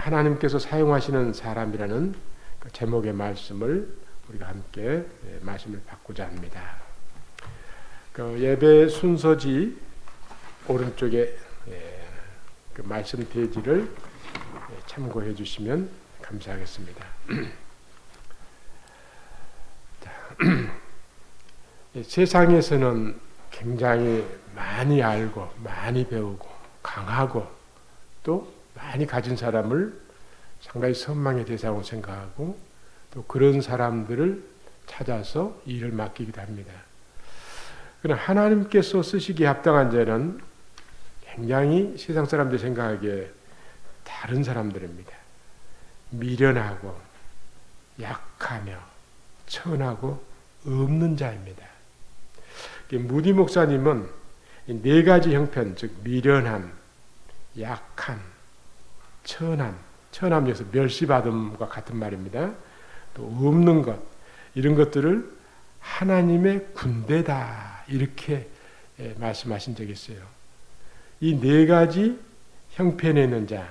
하나님께서 사용하시는 사람이라는 그 제목의 말씀을 우리가 함께 말씀을 받고자 합니다. 그 예배 순서지 오른쪽에 그 말씀 대지를 참고해 주시면 감사하겠습니다. 세상에서는 굉장히 많이 알고 많이 배우고 강하고 또 많이 가진 사람을 상당히 선망의 대상으로 생각하고 또 그런 사람들을 찾아서 일을 맡기기도 합니다. 그러나 하나님께서 쓰시기에 합당한 자는 굉장히 세상 사람들이 생각하기에 다른 사람들입니다. 미련하고 약하며 천하고 없는 자입니다. 무디 목사님은 네 가지 형편, 즉 미련함, 약함, 천함에서 멸시받음과 같은 말입니다. 또 없는 것, 이런 것들을 하나님의 군대다 이렇게 말씀하신 적이 있어요. 이 네 가지 형편에 있는 자,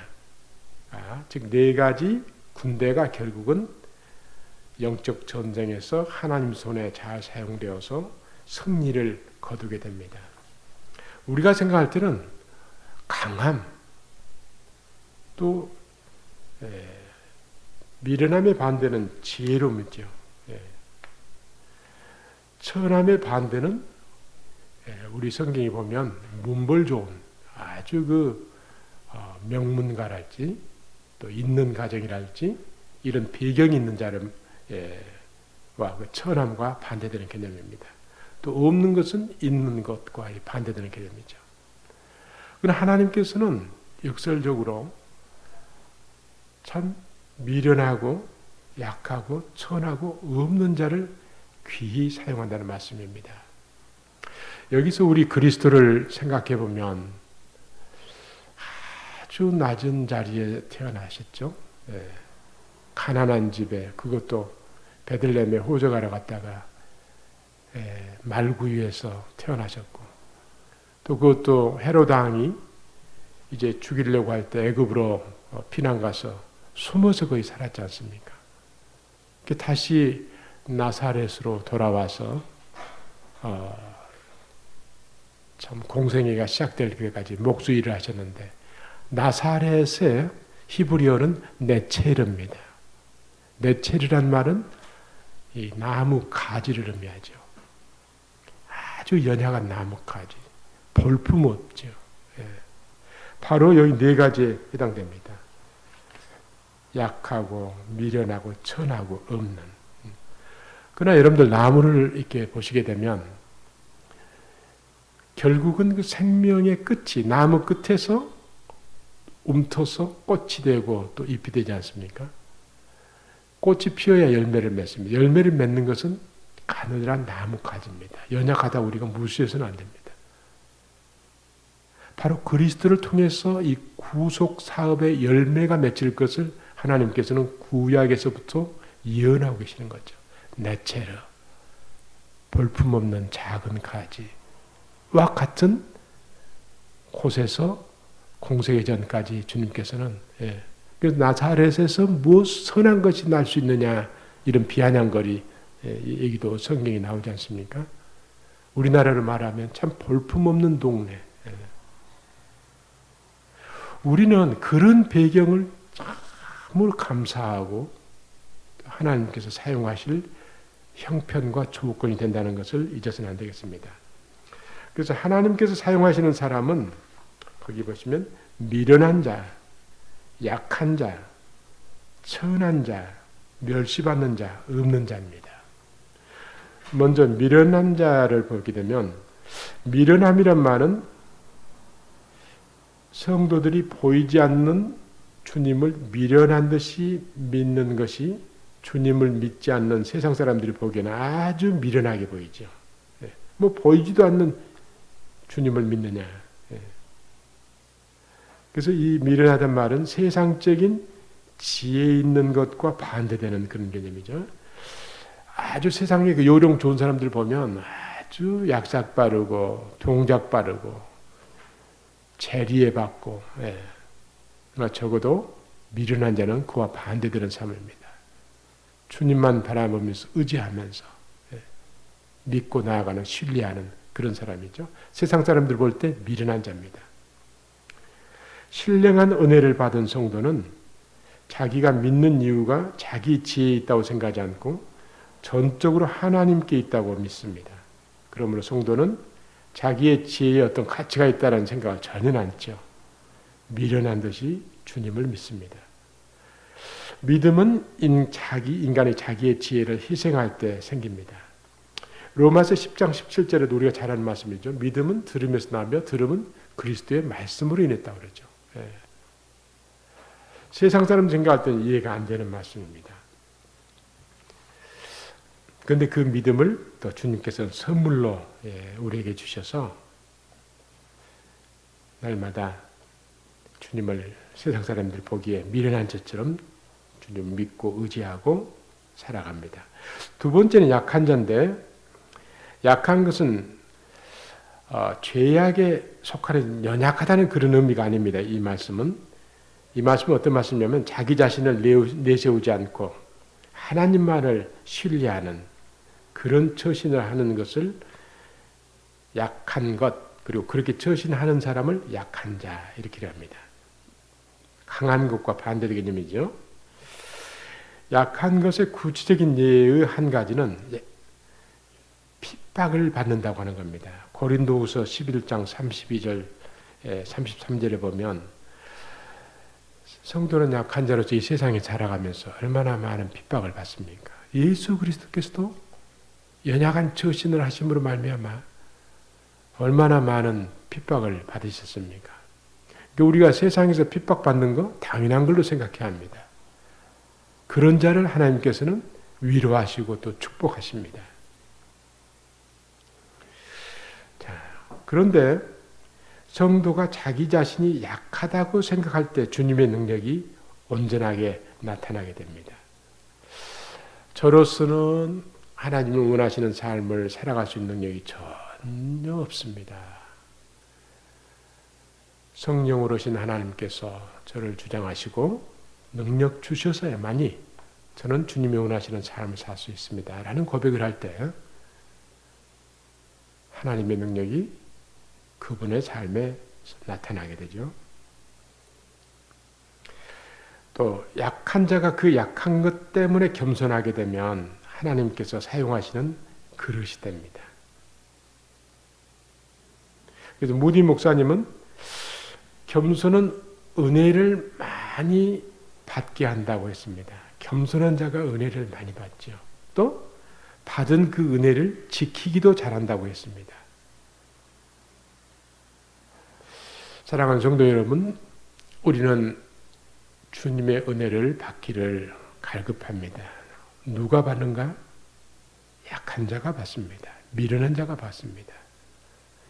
즉 네 가지 군대가 결국은 영적 전쟁에서 하나님 손에 잘 사용되어서 승리를 거두게 됩니다. 우리가 생각할 때는 강함, 또 미련함의 반대는 지혜로움이죠. 천함의 반대는 우리 성경에 보면 문벌 좋은 아주 명문가랄지 또 있는 가정이랄지 이런 배경이 있는 자와 그 천함과 반대되는 개념입니다. 또 없는 것은 있는 것과 반대되는 개념이죠. 그러나 하나님께서는 역설적으로 참 미련하고 약하고 천하고 없는 자를 귀히 사용한다는 말씀입니다. 여기서 우리 그리스도를 생각해 보면 아주 낮은 자리에 태어나셨죠. 가난한 집에, 그것도 베들레헴에 호적하러 갔다가 말구유에서 태어나셨고, 또 그것도 헤로드 왕이 이제 죽이려고 할 때 애굽으로 피난 가서 숨어서 거의 살았지 않습니까? 다시 나사렛으로 돌아와서 참 공생애가 시작될 때까지 목수 일을 하셨는데, 나사렛의 히브리어는 네체르입니다. 네체르란 말은 이 나무 가지를 의미하죠. 아주 연약한 나무 가지, 볼품 없죠. 바로 여기 네 가지에 해당됩니다. 약하고 미련하고 천하고 없는. 그러나 여러분들 나무를 이렇게 보시게 되면 결국은 그 생명의 끝이 나무 끝에서 움터서 꽃이 되고 또 잎이 되지 않습니까? 꽃이 피어야 열매를 맺습니다. 열매를 맺는 것은 가느다란 나무 가지입니다. 연약하다 우리가 무시해서는 안 됩니다. 바로 그리스도를 통해서 이 구속 사업의 열매가 맺힐 것을 하나님께서는 구약에서부터 예언하고 계시는 거죠. 네체르, 볼품없는 작은 가지와 같은 곳에서 공생의 전까지 주님께서는 그래서 나사렛에서 무엇 선한 것이 날 수 있느냐 이런 비아냥거리 얘기도 성경에 나오지 않습니까? 우리나라로 말하면 참 볼품없는 동네. 우리는 그런 배경을 참으로 감사하고 하나님께서 사용하실 형편과 조건이 된다는 것을 잊어서는 안 되겠습니다. 그래서 하나님께서 사용하시는 사람은 거기 보시면 미련한 자, 약한 자, 천한 자, 멸시받는 자, 없는 자입니다. 먼저 미련한 자를 보게 되면 미련함이란 말은 성도들이 보이지 않는 주님을 미련한 듯이 믿는 것이 주님을 믿지 않는 세상 사람들이 보기에는 아주 미련하게 보이죠. 뭐 보이지도 않는 주님을 믿느냐. 그래서 이 미련하단 말은 세상적인 지혜 있는 것과 반대되는 그런 개념이죠. 아주 세상에 그 요령 좋은 사람들 보면 아주 약삭 빠르고 동작 빠르고 재리에 받고, 그러나 적어도 미련한 자는 그와 반대되는 삶입니다. 주님만 바라보면서 의지하면서 믿고 나아가는, 신뢰하는 그런 사람이죠. 세상 사람들 볼 때 미련한 자입니다. 신령한 은혜를 받은 성도는 자기가 믿는 이유가 자기 지혜에 있다고 생각하지 않고 전적으로 하나님께 있다고 믿습니다. 그러므로 성도는 자기의 지혜에 어떤 가치가 있다는 생각을 전혀 않죠. 미련한 듯이 주님을 믿습니다. 믿음은 인간이 자기의 지혜를 희생할 때 생깁니다. 로마서 10장 17절에도 우리가 잘 아는 말씀이죠. 믿음은 들음에서 나며 들음은 그리스도의 말씀으로 인했다고 그러죠. 세상 사람 생각할 때는 이해가 안 되는 말씀입니다. 그런데 그 믿음을 또 주님께서는 선물로 우리에게 주셔서 날마다 주님을 세상 사람들 보기에 미련한 자처럼 주님 믿고 의지하고 살아갑니다. 두 번째는 약한 자인데, 약한 것은 죄악에 속하는 연약하다는 그런 의미가 아닙니다. 이 말씀은 어떤 말씀이냐면 자기 자신을 내세우지 않고 하나님만을 신뢰하는 그런 처신을 하는 것을 약한 것, 그리고 그렇게 처신하는 사람을 약한 자 이렇게 합니다. 강한 것과 반대의 개념이죠. 약한 것의 구체적인 예의 한 가지는 핍박을 받는다고 하는 겁니다. 고린도후서 11장 32절, 33절에 보면 성도는 약한 자로서 이 세상에 살아가면서 얼마나 많은 핍박을 받습니까? 예수 그리스도께서도 연약한 처신을 하심으로 말미암아 얼마나 많은 핍박을 받으셨습니까? 우리가 세상에서 핍박받는 거 당연한 걸로 생각해야 합니다. 그런 자를 하나님께서는 위로하시고 또 축복하십니다. 자, 그런데 성도가 자기 자신이 약하다고 생각할 때 주님의 능력이 온전하게 나타나게 됩니다. 저로서는 하나님을 원하시는 삶을 살아갈 수 있는 능력이 전혀 없습니다. 성령으로 오신 하나님께서 저를 주장하시고 능력 주셔서야만이 저는 주님이 원하시는 삶을 살 수 있습니다. 라는 고백을 할 때 하나님의 능력이 그분의 삶에 나타나게 되죠. 또 약한 자가 그 약한 것 때문에 겸손하게 되면 하나님께서 사용하시는 그릇이 됩니다. 그래서 무디 목사님은 겸손은 은혜를 많이 받게 한다고 했습니다. 겸손한 자가 은혜를 많이 받죠. 또 받은 그 은혜를 지키기도 잘한다고 했습니다. 사랑하는 성도 여러분, 우리는 주님의 은혜를 받기를 갈급합니다. 누가 받는가? 약한 자가 받습니다. 미련한 자가 받습니다.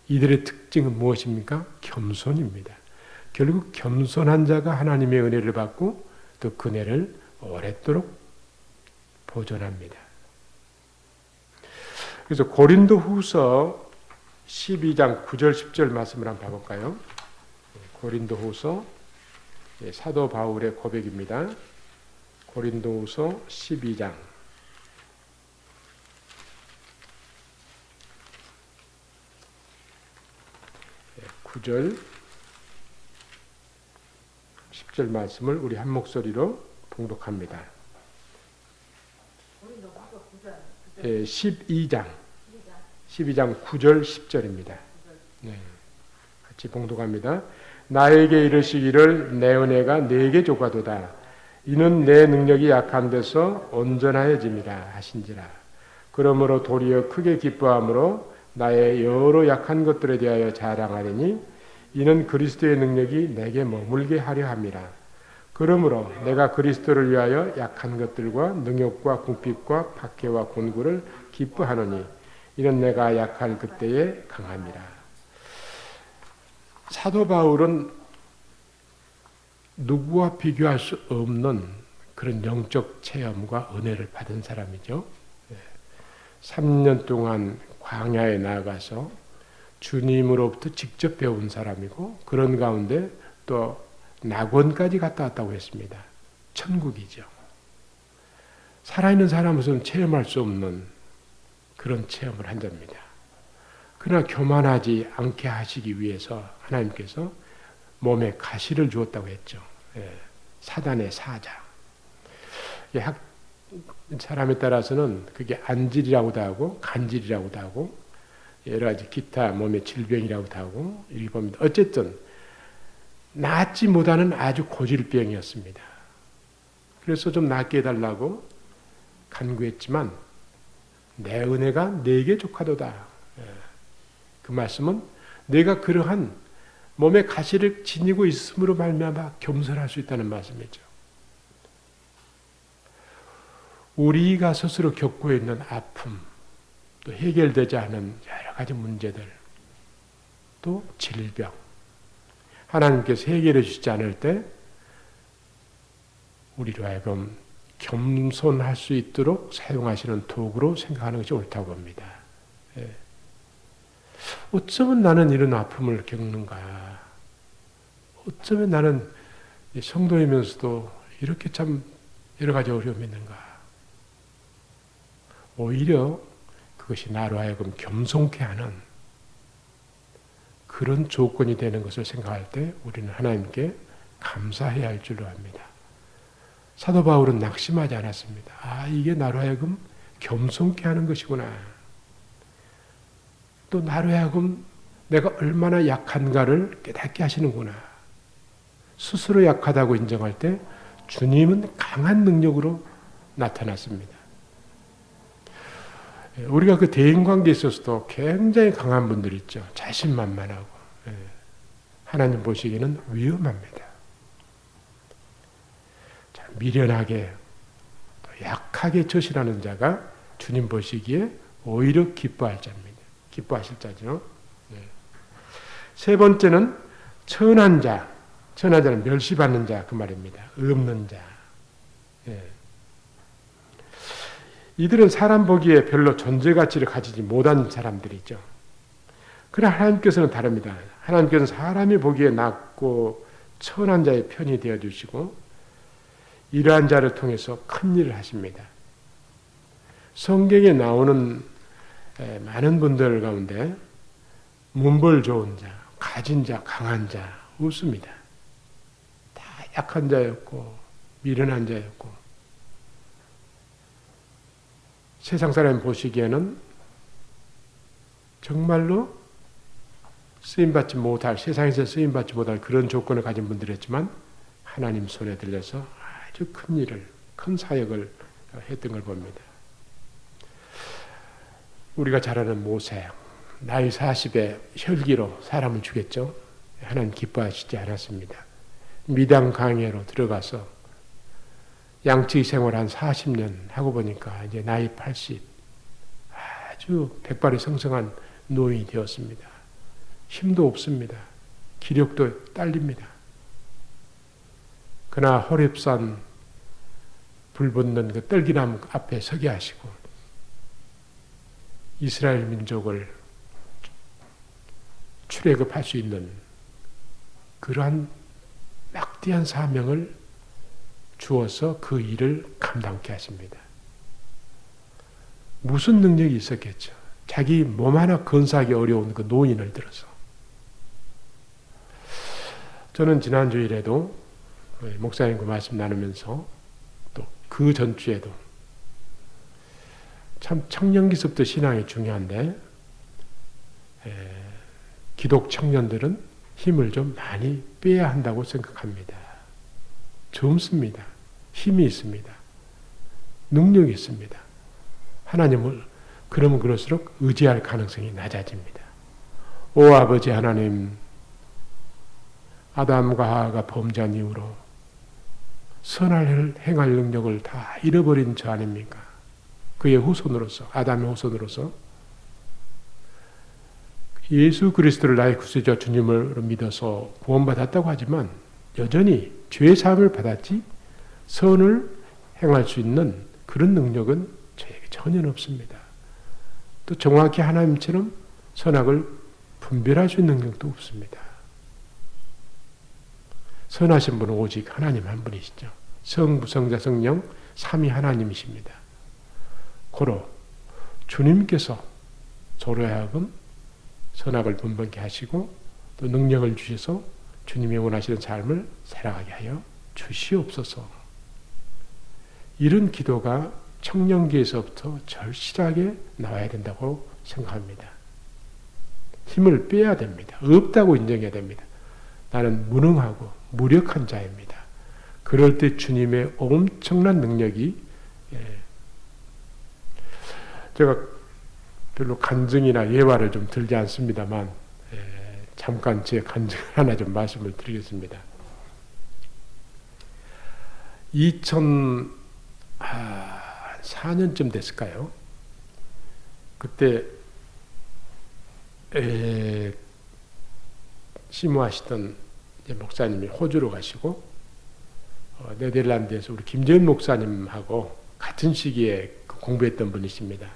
이들의 특징은 무엇입니까? 겸손입니다. 결국 겸손한 자가 하나님의 은혜를 받고 또 그 은혜를 오랫도록 보존합니다. 그래서 고린도후서 12장 9절 10절 말씀을 한번 봐볼까요? 고린도후서 사도 바울의 고백입니다. 고린도후서 12장 9절 10절 말씀을 우리 한 목소리로 봉독합니다. 12장 9절 10절입니다. 네. 같이 봉독합니다. 나에게 이르시기를 내 은혜가 네게 족하도다. 이는 내 능력이 약한 데서 온전하여짐이라 하신지라. 그러므로 도리어 크게 기뻐함으로 나의 여러 약한 것들에 대하여 자랑하리니 이는 그리스도의 능력이 내게 머물게 하려 함이라. 그러므로 내가 그리스도를 위하여 약한 것들과 능욕과 궁핍과 박해와 곤고를 기뻐하노니 이는 내가 약한 그때에 강함이라. 사도 바울은 누구와 비교할 수 없는 그런 영적 체험과 은혜를 받은 사람이죠. 3년 동안 광야에 나가서 주님으로부터 직접 배운 사람이고 그런 가운데 또 낙원까지 갔다 왔다고 했습니다. 천국이죠. 살아있는 사람으로서는 체험할 수 없는 그런 체험을 한답니다. 그러나 교만하지 않게 하시기 위해서 하나님께서 몸에 가시를 주었다고 했죠. 사단의 사자. 사람에 따라서는 그게 안질이라고도 하고 간질이라고도 하고 여러 가지 기타 몸의 질병이라고도 하고 이렇게 봅니다. 어쨌든 낫지 못하는 아주 고질병이었습니다. 그래서 좀 낫게 해달라고 간구했지만 내 은혜가 네게 족하도다. 그 말씀은 내가 그러한 몸의 가시를 지니고 있음으로 말미암아 겸손할 수 있다는 말씀이죠. 우리가 스스로 겪고 있는 아픔, 또 해결되지 않은 여러 가지 문제들, 또 질병, 하나님께서 해결해 주시지 않을 때 우리로 하여금 겸손할 수 있도록 사용하시는 도구로 생각하는 것이 옳다고 봅니다. 어쩌면 나는 이런 아픔을 겪는가? 어쩌면 나는 성도이면서도 이렇게 참 여러 가지 어려움이 있는가? 오히려 그것이 나로 하여금 겸손케 하는 그런 조건이 되는 것을 생각할 때 우리는 하나님께 감사해야 할 줄로 압니다. 사도 바울은 낙심하지 않았습니다. 이게 나로 하여금 겸손케 하는 것이구나. 또 나로 하여금 내가 얼마나 약한가를 깨닫게 하시는구나. 스스로 약하다고 인정할 때 주님은 강한 능력으로 나타났습니다. 우리가 그 대인관계에 있어서도 굉장히 강한 분들 있죠. 자신만만하고 하나님 보시기에는 위험합니다. 미련하게 약하게 처신하는 자가 주님 보시기에 오히려 기뻐할 자입니다. 기뻐하실 자죠. 세 번째는 천한 자. 천한 자는 멸시받는 자 그 말입니다. 없는 자. 이들은 사람 보기에 별로 존재 가치를 가지지 못한 사람들이죠. 그러나 하나님께서는 다릅니다. 하나님께서는 사람이 보기에 낮고 천한 자의 편이 되어주시고 이러한 자를 통해서 큰 일을 하십니다. 성경에 나오는 많은 분들 가운데 문벌 좋은 자, 가진 자, 강한 자 없습니다. 다 약한 자였고 미련한 자였고 세상 사람 보시기에는 정말로 쓰임받지 못할, 세상에서 쓰임받지 못할 그런 조건을 가진 분들이었지만 하나님 손에 들려서 아주 큰 일을, 큰 사역을 했던 걸 봅니다. 우리가 잘 아는 모세, 나이 40에 혈기로 사람을 죽였죠. 하나님 기뻐하시지 않았습니다. 미당 강해로 들어가서 양치 생활 한 40년 하고 보니까 이제 나이 80, 아주 백발이 성성한 노인이 되었습니다. 힘도 없습니다. 기력도 딸립니다. 그러나 호렙산 불 붙는 그 떨기나무 앞에 서게 하시고 이스라엘 민족을 출애굽할 수 있는 그러한 막대한 사명을 주어서 그 일을 감당케 하십니다. 무슨 능력이 있었겠죠? 자기 몸 하나 건사하기 어려운 그 노인을 들어서. 저는 지난주일에도 목사님과 말씀 나누면서 또 그 전주에도 참 청년기서부터 신앙이 중요한데 기독 청년들은 힘을 좀 많이 빼야 한다고 생각합니다. 젊습니다. 힘이 있습니다. 능력이 있습니다. 하나님을 그러면 그럴수록 의지할 가능성이 낮아집니다. 오 아버지 하나님, 아담과 하와가 범죄한 이후로 선을 행할 능력을 다 잃어버린 저 아닙니까? 그의 후손으로서, 아담의 후손으로서 예수 그리스도를 나의 구세주와 주님으로 믿어서 구원받았다고 하지만 여전히 죄의 사함을 받았지 선을 행할 수 있는 그런 능력은 저에게 전혀 없습니다. 또 정확히 하나님처럼 선악을 분별할 수 있는 능력도 없습니다. 선하신 분은 오직 하나님 한 분이시죠. 성부, 성자, 성령 삼위 하나님이십니다. 고로 주님께서 저로 하여금 선악을 분별케 하시고 또 능력을 주셔서 주님이 원하시는 삶을 살아가게 하여 주시옵소서. 이런 기도가 청년기에서부터 절실하게 나와야 된다고 생각합니다. 힘을 빼야 됩니다. 없다고 인정해야 됩니다. 나는 무능하고 무력한 자입니다. 그럴 때 주님의 엄청난 능력이 제가 별로 간증이나 예화를 좀 들지 않습니다만 잠깐 제 간증을 하나 좀 말씀을 드리겠습니다. 2004년쯤 됐을까요? 그때 심호하시던 목사님이 호주로 가시고 네덜란드에서 우리 김재현 목사님하고 같은 시기에 공부했던 분이십니다.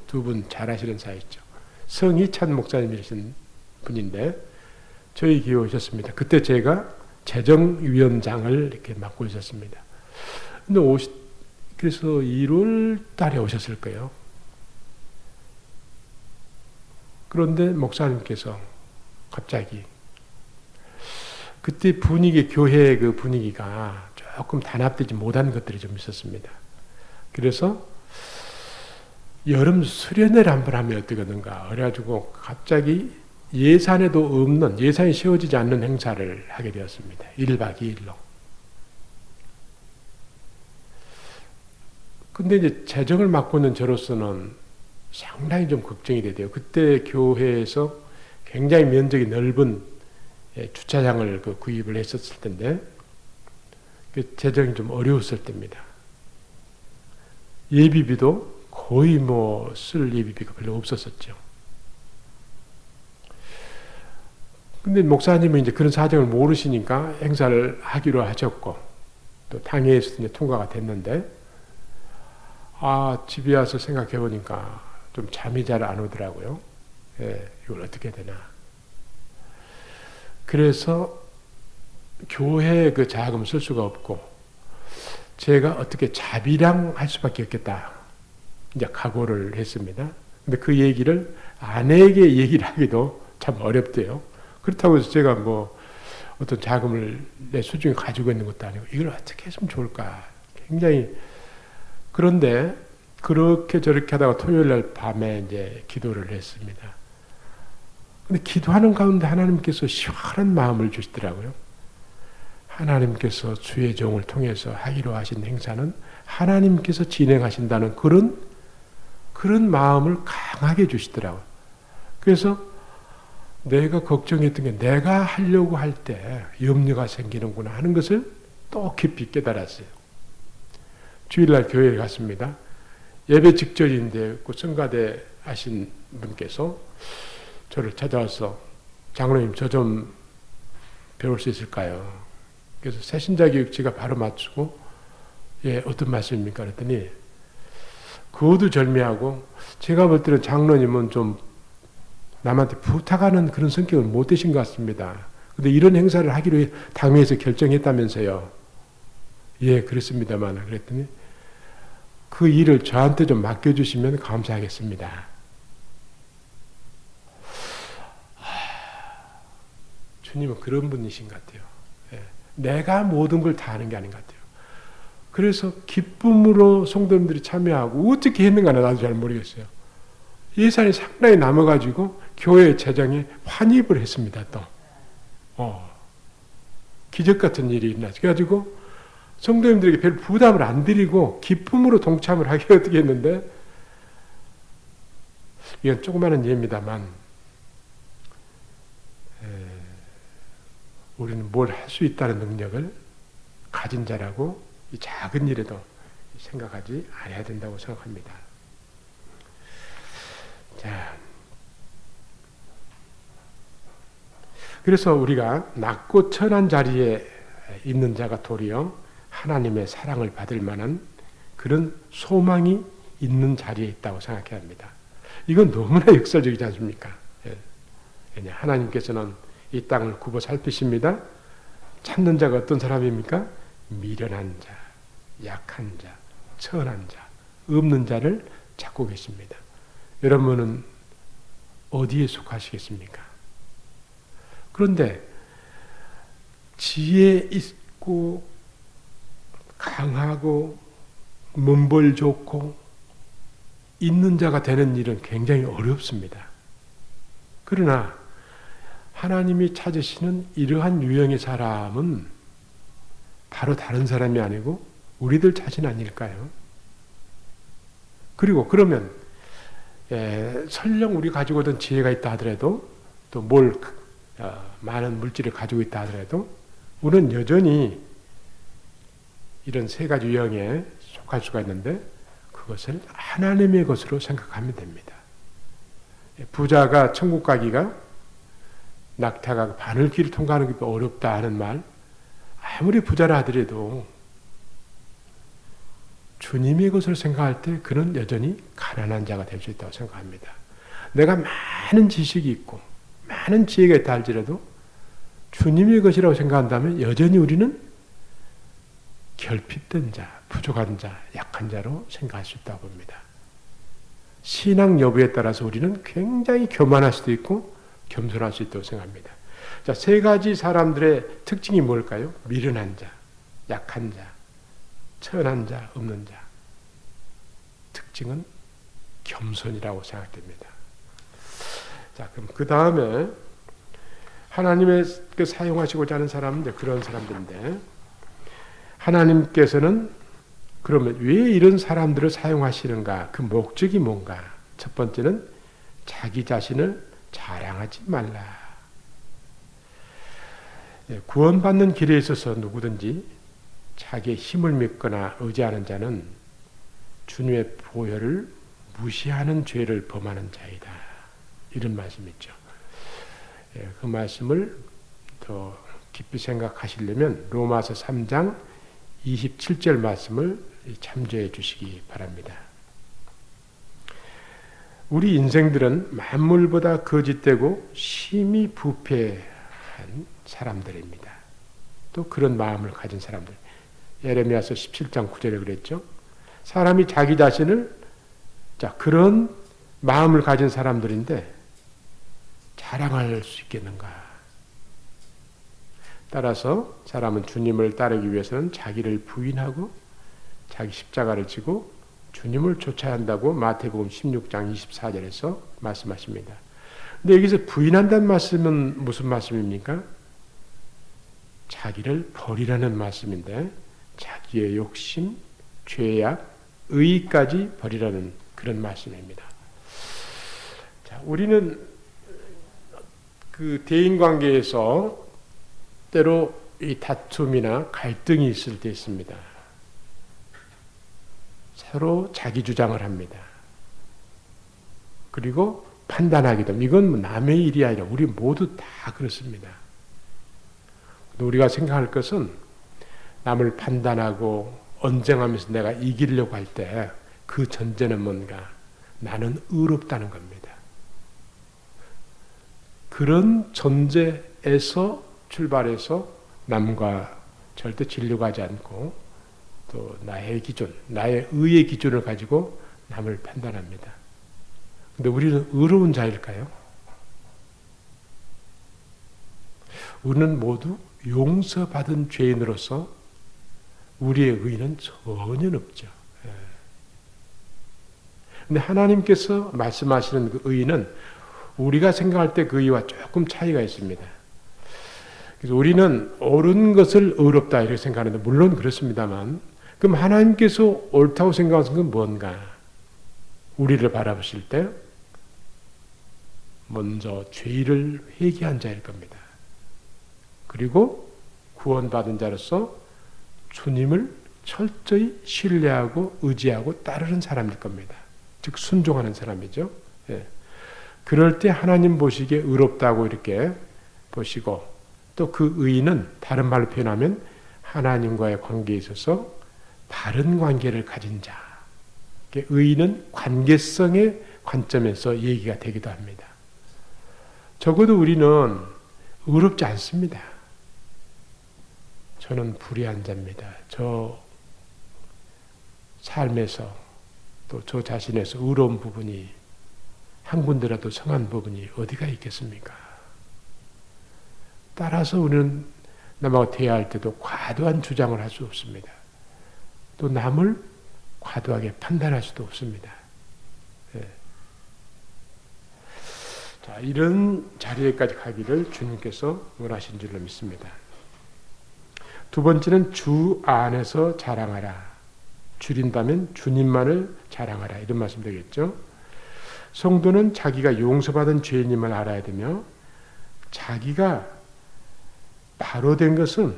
두 분 잘 아시는 사이죠. 성희찬 목사님이신 분인데 저희 교회 오셨습니다. 그때 제가 재정위원장을 이렇게 맡고 있었습니다. 근데 그래서 1월 달에 오셨을 거예요. 그런데 목사님께서 갑자기 그때 교회의 그 분위기가 조금 단합되지 못한 것들이 좀 있었습니다. 그래서 여름 수련회를 한번 하면 어떻겠는가 그래가지고 갑자기 예산에도 없는, 예산이 세워지지 않는 행사를 하게 되었습니다. 1박 2일로. 근데 이제 재정을 맡고 있는 저로서는 상당히 좀 걱정이 되대요. 그때 교회에서 굉장히 면적이 넓은 주차장을 구입을 했었을 텐데, 재정이 좀 어려웠을 때입니다. 예비비도 거의 쓸 예비비가 별로 없었었죠. 근데 목사님은 이제 그런 사정을 모르시니까 행사를 하기로 하셨고, 또 당회에서 이제 통과가 됐는데, 집에 와서 생각해 보니까 좀 잠이 잘 안 오더라고요. 이걸 어떻게 되나. 그래서 교회에 그 자금을 쓸 수가 없고, 제가 어떻게 자비랑 할 수밖에 없겠다. 이제 각오를 했습니다. 근데 그 얘기를 아내에게 얘기를 하기도 참 어렵대요. 그렇다고 해서 제가 어떤 자금을 내 수중에 가지고 있는 것도 아니고, 이걸 어떻게 했으면 좋을까. 굉장히, 그런데 그렇게 저렇게 하다가 토요일 날 밤에 이제 기도를 했습니다. 근데 기도하는 가운데 하나님께서 시원한 마음을 주시더라고요. 하나님께서 주의 종을 통해서 하기로 하신 행사는 하나님께서 진행하신다는 그런 마음을 강하게 주시더라고요. 그래서 내가 걱정했던 게 내가 하려고 할 때 염려가 생기는구나 하는 것을 또 깊이 깨달았어요. 주일날 교회에 갔습니다. 예배 직전인데 그 성가대 하신 분께서 저를 찾아와서 장로님 저 좀 배울 수 있을까요? 그래서 새신자 교육 제가 바로 맞추고 어떤 말씀입니까? 그랬더니 거두절미하고 제가 볼 때는 장로님은 좀 남한테 부탁하는 그런 성격은 못 되신 것 같습니다. 근데 이런 행사를 하기로 당회에서 결정했다면서요. 예, 그렇습니다만 그랬더니 그 일을 저한테 좀 맡겨주시면 감사하겠습니다. 주님은 그런 분이신 것 같아요. 내가 모든 걸 다 하는 게 아닌 것 같아요. 그래서 기쁨으로 성도님들이 참여하고 어떻게 했는가 나도 잘 모르겠어요. 예산이 상당히 남아가지고 교회 재정에 환입을 했습니다. 또 기적 같은 일이 일어나서 그래가지고 성도님들에게 별 부담을 안 드리고 기쁨으로 동참을 하게 어떻게 했는데, 이건 조그마한 예입니다만 우리는 뭘 할 수 있다는 능력을 가진 자라고 이 작은 일에도 생각하지 않아야 된다고 생각합니다. 자, 그래서 우리가 낮고 천한 자리에 있는 자가 도리어 하나님의 사랑을 받을 만한 그런 소망이 있는 자리에 있다고 생각해야 합니다. 이건 너무나 역설적이지 않습니까? 하나님께서는 이 땅을 굽어 살피십니다. 찾는 자가 어떤 사람입니까? 미련한 자, 약한 자, 천한 자, 없는 자를 찾고 계십니다. 여러분은 어디에 속하시겠습니까? 그런데 지혜 있고 강하고 문벌 좋고 있는 자가 되는 일은 굉장히 어렵습니다. 그러나 하나님이 찾으시는 이러한 유형의 사람은 바로 다른 사람이 아니고 우리들 자신 아닐까요? 그리고 그러면 설령 우리 가지고 있던 지혜가 있다 하더라도 또 많은 물질을 가지고 있다 하더라도 우리는 여전히 이런 세 가지 유형에 속할 수가 있는데 그것을 하나님의 것으로 생각하면 됩니다. 부자가 천국 가기가 낙타가 바늘길을 통과하는 게 어렵다 하는 말, 아무리 부자라 하더라도 주님의 것을 생각할 때 그는 여전히 가난한 자가 될 수 있다고 생각합니다. 내가 많은 지식이 있고 많은 지혜가 있다 할지라도 주님의 것이라고 생각한다면 여전히 우리는 결핍된 자, 부족한 자, 약한 자로 생각할 수 있다고 봅니다. 신앙 여부에 따라서 우리는 굉장히 교만할 수도 있고 겸손할 수 있다고 생각합니다. 자, 세 가지 사람들의 특징이 뭘까요? 미련한 자, 약한 자, 천한 자, 없는 자. 특징은 겸손이라고 생각됩니다. 자, 그럼 그 다음에 하나님의 사용하시고자 하는 사람은 이제 그런 사람들인데 하나님께서는 그러면 왜 이런 사람들을 사용하시는가? 그 목적이 뭔가? 첫 번째는 자기 자신을 자랑하지 말라. 구원받는 길에 있어서 누구든지 자기의 힘을 믿거나 의지하는 자는 주님의 보혈을 무시하는 죄를 범하는 자이다. 이런 말씀이죠. 그 말씀을 더 깊이 생각하시려면 로마서 3장 27절 말씀을 참조해 주시기 바랍니다. 우리 인생들은 만물보다 거짓되고 심히 부패한 사람들입니다. 또 그런 마음을 가진 사람들. 예레미야서 17장 9절에 그랬죠. 사람이 자기 자신을 그런 마음을 가진 사람들인데 자랑할 수 있겠는가? 따라서 사람은 주님을 따르기 위해서는 자기를 부인하고 자기 십자가를 지고 주님을 쫓아야 한다고 마태복음 16장 24절에서 말씀하십니다. 근데 여기서 부인한다는 말씀은 무슨 말씀입니까? 자기를 버리라는 말씀인데 자기의 욕심, 죄악, 의의까지 버리라는 그런 말씀입니다. 자, 우리는 그 대인관계에서 때로 이 다툼이나 갈등이 있을 때 있습니다. 서로 자기 주장을 합니다. 그리고 판단하기도 이건 남의 일이 아니라 우리 모두 다 그렇습니다. 우리가 생각할 것은 남을 판단하고 언쟁하면서 내가 이기려고 할 때 그 전제는 뭔가? 나는 의롭다는 겁니다. 그런 전제에서 출발해서 남과 절대 진료하지 않고 또 나의 기준, 나의 의의 기준을 가지고 남을 판단합니다. 근데 우리는 의로운 자일까요? 우리는 모두 용서받은 죄인으로서 우리의 의는 전혀 없죠. 근데 하나님께서 말씀하시는 그 의는 우리가 생각할 때 그 의와 조금 차이가 있습니다. 그래서 우리는 옳은 것을 의롭다 이렇게 생각하는데 물론 그렇습니다만 그럼 하나님께서 옳다고 생각하는 건 뭔가? 우리를 바라보실 때 먼저 죄를 회개한 자일 겁니다. 그리고 구원받은 자로서 주님을 철저히 신뢰하고 의지하고 따르는 사람일 겁니다. 즉 순종하는 사람이죠. 예. 그럴 때 하나님 보시기에 의롭다고 이렇게 보시고 또 그 의는 다른 말로 표현하면 하나님과의 관계에 있어서 바른 관계를 가진 자. 의는 관계성의 관점에서 얘기가 되기도 합니다. 적어도 우리는 의롭지 않습니다. 저는 불의한 자입니다. 저 삶에서 또 저 자신에서 의로운 부분이 한 군데라도 성한 부분이 어디가 있겠습니까? 따라서 우리는 남하고 대화할 때도 과도한 주장을 할 수 없습니다. 또 남을 과도하게 판단할 수도 없습니다. 예. 자, 이런 자리에까지 가기를 주님께서 원하신 줄로 믿습니다. 두 번째는 주 안에서 자랑하라. 줄인다면 주님만을 자랑하라. 이런 말씀 되겠죠. 성도는 자기가 용서받은 죄인임을 알아야 되며 자기가 바로 된 것은,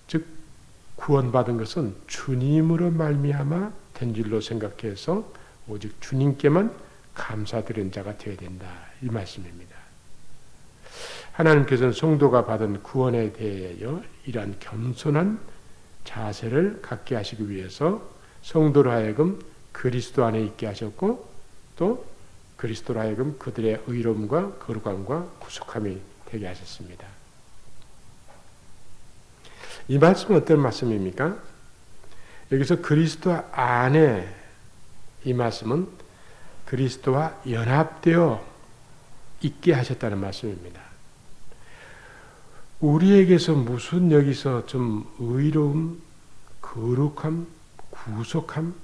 즉 구원받은 것은 주님으로 말미암아 된 줄로 생각해서 오직 주님께만 감사드리는 자가 되어야 된다. 이 말씀입니다. 하나님께서는 성도가 받은 구원에 대하여 이러한 겸손한 자세를 갖게 하시기 위해서 성도로 하여금 그리스도 안에 있게 하셨고 또 그리스도로 하여금 그들의 의로움과 거룩함과 구속함이 되게 하셨습니다. 이 말씀은 어떤 말씀입니까? 여기서 그리스도 안에, 이 말씀은 그리스도와 연합되어 있게 하셨다는 말씀입니다. 우리에게서 무슨 여기서 좀 의로움, 거룩함, 구속함,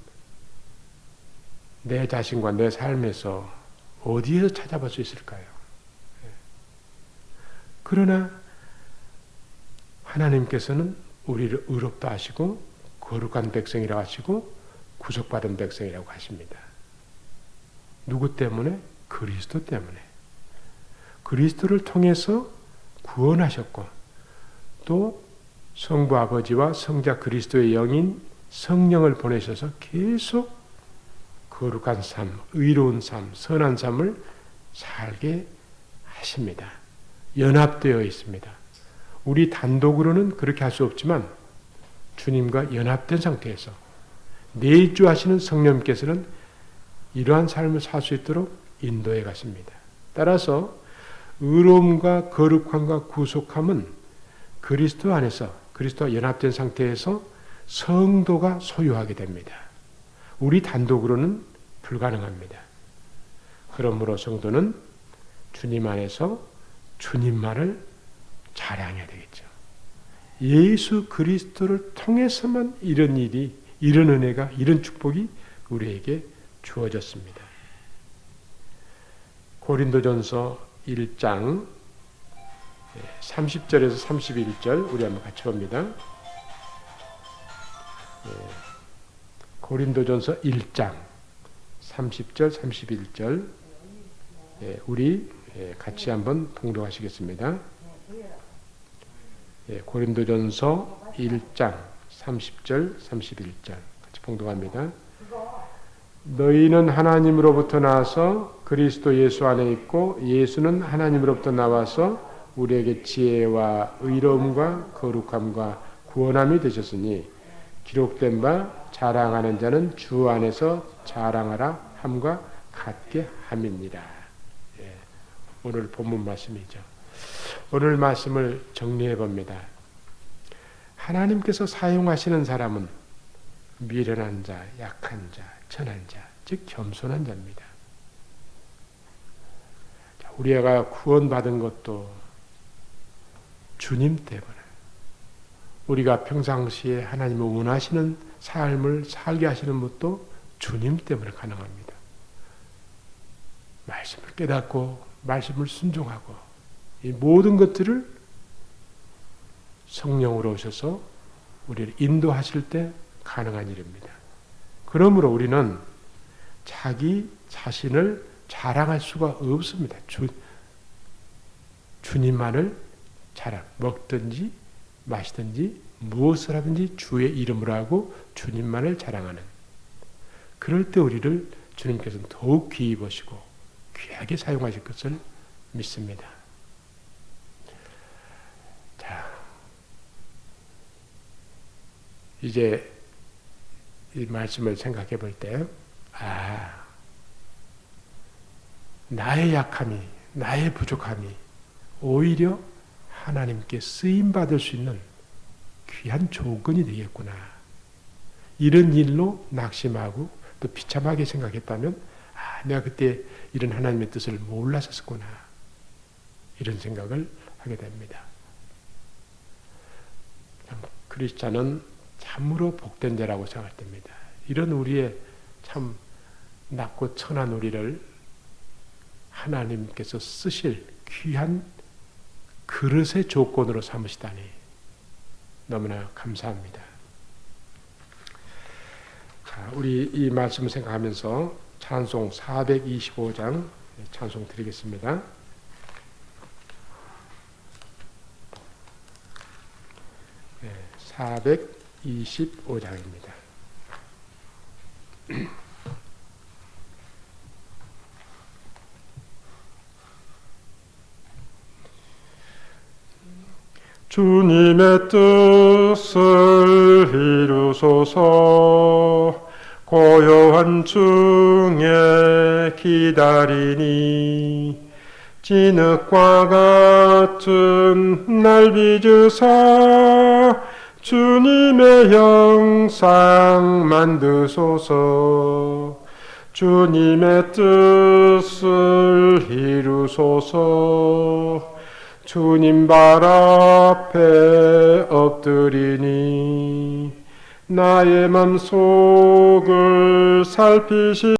내 자신과 내 삶에서 어디에서 찾아볼 수 있을까요? 그러나 하나님께서는 우리를 의롭다 하시고 거룩한 백성이라고 하시고 구속받은 백성이라고 하십니다. 누구 때문에? 그리스도 때문에. 그리스도를 통해서 구원하셨고 또 성부 아버지와 성자 그리스도의 영인 성령을 보내셔서 계속 거룩한 삶, 의로운 삶, 선한 삶을 살게 하십니다. 연합되어 있습니다. 우리 단독으로는 그렇게 할 수 없지만 주님과 연합된 상태에서 내주하시는 성령님께서는 이러한 삶을 살 수 있도록 인도해 가십니다. 따라서 의로움과 거룩함과 구속함은 그리스도 안에서, 그리스도와 연합된 상태에서 성도가 소유하게 됩니다. 우리 단독으로는 불가능합니다. 그러므로 성도는 주님 안에서 주님만을 자랑해야 되겠죠. 예수 그리스도를 통해서만 이런 일이, 이런 은혜가, 이런 축복이 우리에게 주어졌습니다. 고린도전서 1장 30절에서 31절 우리 한번 같이 봅니다. 고린도전서 1장 30절 31절 우리 같이 한번 봉독하시겠습니다. 고린도전서 1장 30절 31절 같이 봉독합니다. 너희는 하나님으로부터 나와서 그리스도 예수 안에 있고 예수는 하나님으로부터 나와서 우리에게 지혜와 의로움과 거룩함과 구원함이 되셨으니 기록된 바 자랑하는 자는 주 안에서 자랑하라 함과 같게 함이니라. 오늘 본문 말씀이죠. 오늘 말씀을 정리해 봅니다. 하나님께서 사용하시는 사람은 미련한 자, 약한 자, 천한 자, 즉 겸손한 자입니다. 우리가 구원받은 것도 주님 때문에, 우리가 평상시에 하나님을 원하시는 삶을 살게 하시는 것도 주님 때문에 가능합니다. 말씀을 깨닫고 말씀을 순종하고 이 모든 것들을 성령으로 오셔서 우리를 인도하실 때 가능한 일입니다. 그러므로 우리는 자기 자신을 자랑할 수가 없습니다. 주님만을 자랑, 먹든지 마시든지 무엇을 하든지 주의 이름으로 하고 주님만을 자랑하는, 그럴 때 우리를 주님께서는 더욱 귀히 보시고 귀하게 사용하실 것을 믿습니다. 자, 이제 이 말씀을 생각해 볼 때, 나의 약함이, 나의 부족함이 오히려 하나님께 쓰임 받을 수 있는 귀한 조건이 되겠구나. 이런 일로 낙심하고 또 비참하게 생각했다면 내가 그때 이런 하나님의 뜻을 몰랐었구나. 이런 생각을 하게 됩니다. 크리스찬은 참으로 복된 자라고 생각할 때입니다. 이런 우리의 참 낮고 천한 우리를 하나님께서 쓰실 귀한 그릇의 조건으로 삼으시다니 너무나 감사합니다. 자, 우리 이 말씀을 생각하면서 찬송 425장 찬송 드리겠습니다. 네, 425장입니다. 주님의 뜻을 이루소서. 고요한 중에 기다리니 진흙과 같은 날 빚으사 주님의 형상 만드소서. 주님의 뜻을 이루소서. 주님 발 앞에 엎드리니 나의 맘속을 살피시